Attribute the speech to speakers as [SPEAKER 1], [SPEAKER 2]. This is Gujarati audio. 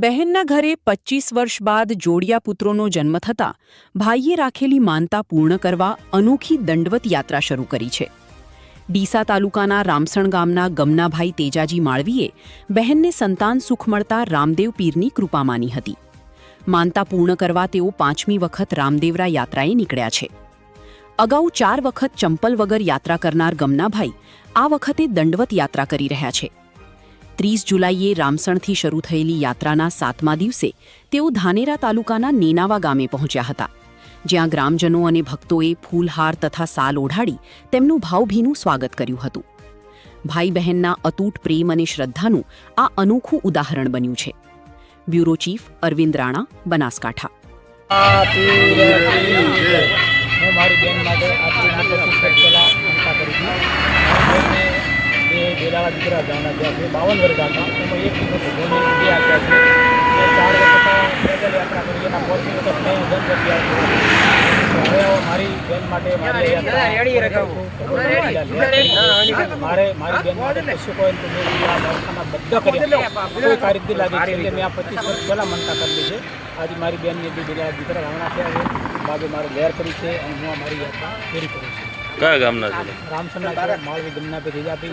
[SPEAKER 1] બહેનના ઘરે 25 વર્ષ બાદ જોડિયા પુત્રોનો જન્મ થતાં ભાઈએ રાખેલી માનતા પૂર્ણ કરવા અનોખી દંડવત યાત્રા શરૂ કરી છે. ડીસા તાલુકાના રામસણ ગામના ગમનાભાઈ તેજાજી માળવીએ બહેનને સંતાન સુખ મળતા રામદેવ પીરની કૃપા માની હતી. માનતા પૂર્ણ કરવા તેઓ 5મી વખત રામદેવરા યાત્રાએ નીકળ્યા છે. અગાઉ 4 વખત ચંપલ વગર યાત્રા કરનાર ગમનાભાઈ આ વખતે દંડવત યાત્રા કરી રહ્યા છે. 30 જુલાઈએ રામસણથી શરૂ થયેલી યાત્રાના 7મા દિવસે તેઓ ધાનેરા તાલુકાના નેનાવા ગામે પહોંચ્યા હતા, જ્યાં ગ્રામજનો અને ભક્તોએ ફૂલહાર તથા સાલ ઓઢાડી તેમનું ભાવભીનું સ્વાગત કર્યું હતું. ભાઈ બહેનના અતૂટ પ્રેમ અને શ્રદ્ધાનું આ અનોખું ઉદાહરણ બન્યું છે. Bureau chief Arvind Rana, Banaskantha.
[SPEAKER 2] હું મારી બેન માટે આજથી 25 વર્ષ પહેલાં માનતા કરી હતી. એ વેલાવા દીકરા ગામના ગયા છે, 52 વર્ષ ગામના. એમાં એક દિવસ ભગવાનને બે આપ્યા છે. 4 વખત પેદલ યાત્રા કરી, એના 4મી વખત મેં જન્મ ગયા છે. હવે મારી બેન માટે મારી મારી બેન માટે કશું કોઈ તો મેં આ દવાખાના બધા કર્યા, કોઈ કાર્ય લાગી છે. એટલે મેં આ 25 વર્ષ પહેલાં માનતા કરેલી છે. આજે મારી બેનની બે વેલાવા દીકરા ગામના થયા છે. બાબે મારે વેર કરી છે અને હું મારી યાત્રા પૂરી કરું છું.
[SPEAKER 3] કયા ગામના છે?
[SPEAKER 2] રામસરના માળવી ગમના પે તેજાજી.